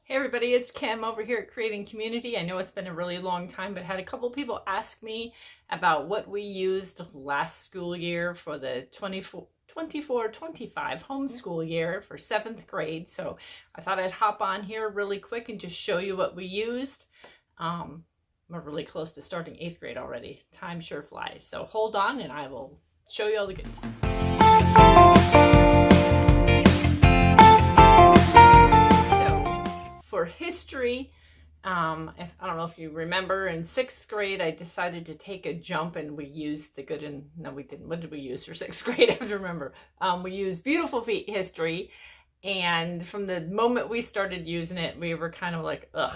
Hey everybody, it's Kim over here at Creating Community. I know it's been a really long time, but I had a couple people ask me about what we used last school year for the 24-25 homeschool year for 7th grade. So I thought I'd hop on here really quick and just show you what we used. We're really close to starting 8th grade already. Time sure flies. So hold on and I will show you all the goodies. For history, I don't know if you remember, in 6th grade I decided to take a jump and we used the good and no we didn't. What did we use for 6th grade? I have to remember. We used Beautiful Feet history, and from the moment we started using it we were kind of like, ugh,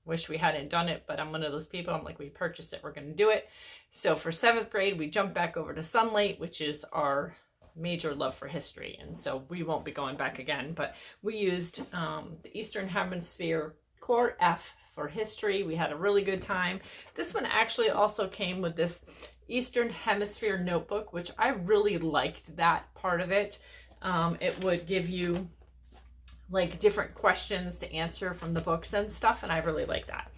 wish we hadn't done it, but I'm one of those people, I'm like, we purchased it, we're going to do it. So for 7th grade we jumped back over to Sunlight, which is our major love for history, and so we won't be going back again, but we used the Eastern Hemisphere Core F for history. We had a really good time. This one actually also came with this Eastern Hemisphere notebook, which I really liked that part of it. It would give you like different questions to answer from the books and stuff, and I really like that.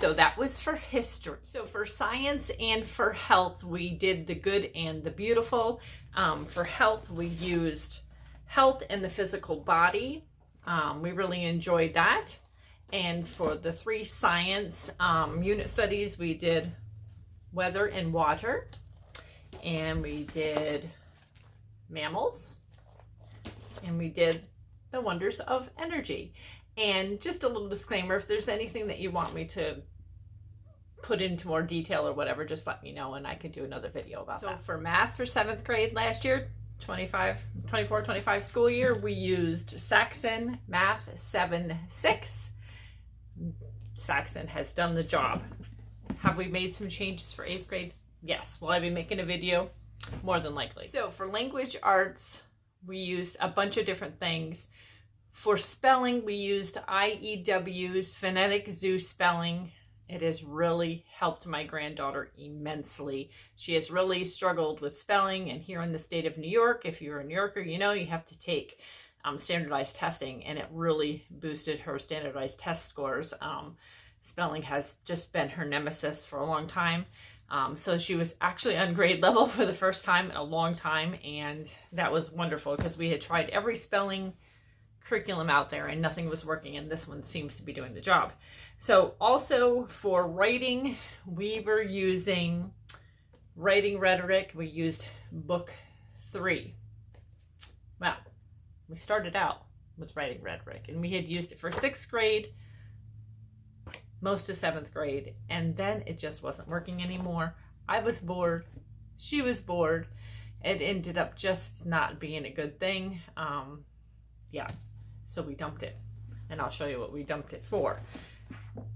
So that was for history. So for science and for health, we did the good and the beautiful. For health, we used health and the physical body. We really enjoyed that. And for the 3 science unit studies, we did weather and water. And we did mammals. And we did the wonders of energy. And just a little disclaimer, if there's anything that you want me to put into more detail or whatever, just let me know and I could do another video about that. So for math for 7th grade last year, 24-25 school year, we used Saxon Math 7-6. Saxon has done the job. Have we made some changes for 8th grade? Yes. Will I be making a video? More than likely. So for language arts, we used a bunch of different things. For spelling, we used IEW's Phonetic Zoo Spelling. It has really helped my granddaughter immensely. She has really struggled with spelling, and here in the state of New York, if you're a New Yorker, you know you have to take standardized testing, and it really boosted her standardized test scores. Spelling has just been her nemesis for a long time. So she was actually on grade level for the first time in a long time, and that was wonderful because we had tried every spelling curriculum out there and nothing was working, and this one seems to be doing the job. So also for writing, we were using Writing Rhetoric. We used book 3. Well, we started out with Writing Rhetoric and we had used it for 6th grade, most of 7th grade, and then it just wasn't working anymore. I was bored, she was bored. It ended up just not being a good thing. Yeah, so we dumped it, and I'll show you what we dumped it for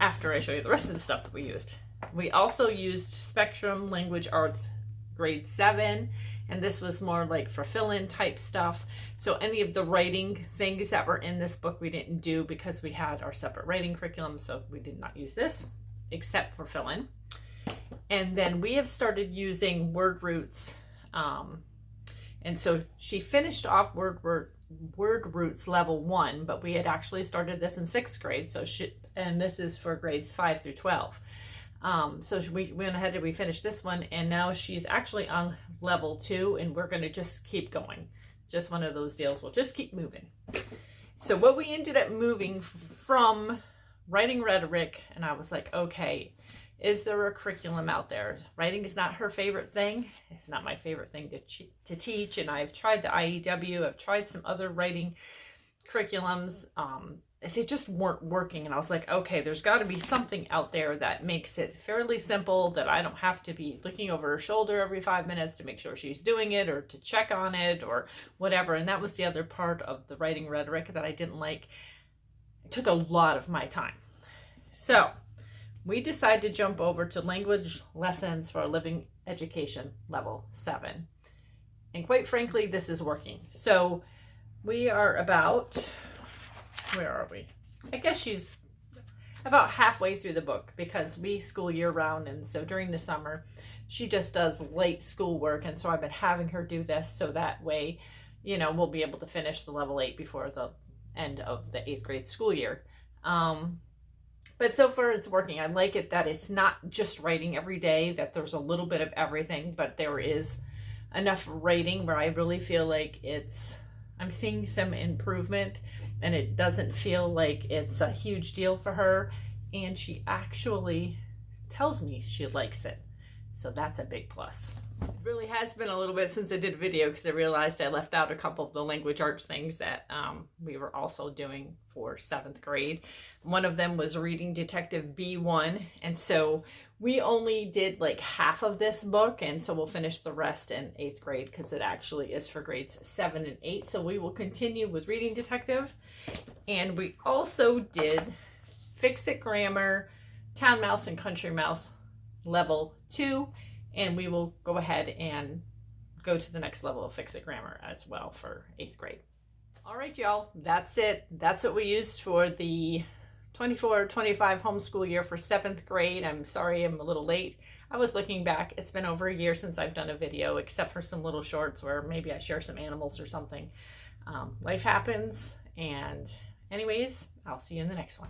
after I show you the rest of the stuff that we used. We also used Spectrum Language Arts grade 7, and this was more like for fill-in type stuff. So any of the writing things that were in this book we didn't do because we had our separate writing curriculum, so we did not use this except for fill-in. And then we have started using word roots, and so she finished off word roots level 1, but we had actually started this in 6th grade, so and this is for grades 5 through 12. So we went ahead and we finished this one, and now she's actually on level 2, and we're going to just keep going. Just one of those deals, we'll just keep moving. So what we ended up moving from Writing Rhetoric, and I was like, okay, is there a curriculum out there? Writing is not her favorite thing. It's not my favorite thing to teach, and I've tried the IEW, I've tried some other writing curriculums. They just weren't working, and I was like, okay, there's got to be something out there that makes it fairly simple, that I don't have to be looking over her shoulder every 5 minutes to make sure she's doing it or to check on it or whatever. And that was the other part of the Writing Rhetoric that I didn't like. It took a lot of my time. So we decided to jump over to Language Lessons for Living Education level 7. And quite frankly, this is working. So we are about, where are we? I guess she's about halfway through the book because we school year round, and so during the summer she just does late school work, and so I've been having her do this so that way, you know, we'll be able to finish the level 8 before the end of the 8th grade school year. But so far it's working. I like it that it's not just writing every day, that there's a little bit of everything, but there is enough writing where I really feel like I'm seeing some improvement, and it doesn't feel like it's a huge deal for her. And she actually tells me she likes it. So that's a big plus. It really has been a little bit since I did a video, because I realized I left out a couple of the language arts things that we were also doing for 7th grade. One of them was Reading Detective B1, and so we only did like half of this book, and so we'll finish the rest in 8th grade, because it actually is for grades 7 and 8. So we will continue with Reading Detective. And we also did Fix-It Grammar, Town Mouse and Country Mouse level 2, and we will go ahead and go to the next level of Fix-It Grammar as well for 8th grade. All right, y'all, that's it. That's what we used for the 24-25 homeschool year for 7th grade. I'm sorry I'm a little late. I was looking back. It's been over a year since I've done a video, except for some little shorts where maybe I share some animals or something. Life happens, and anyways, I'll see you in the next one.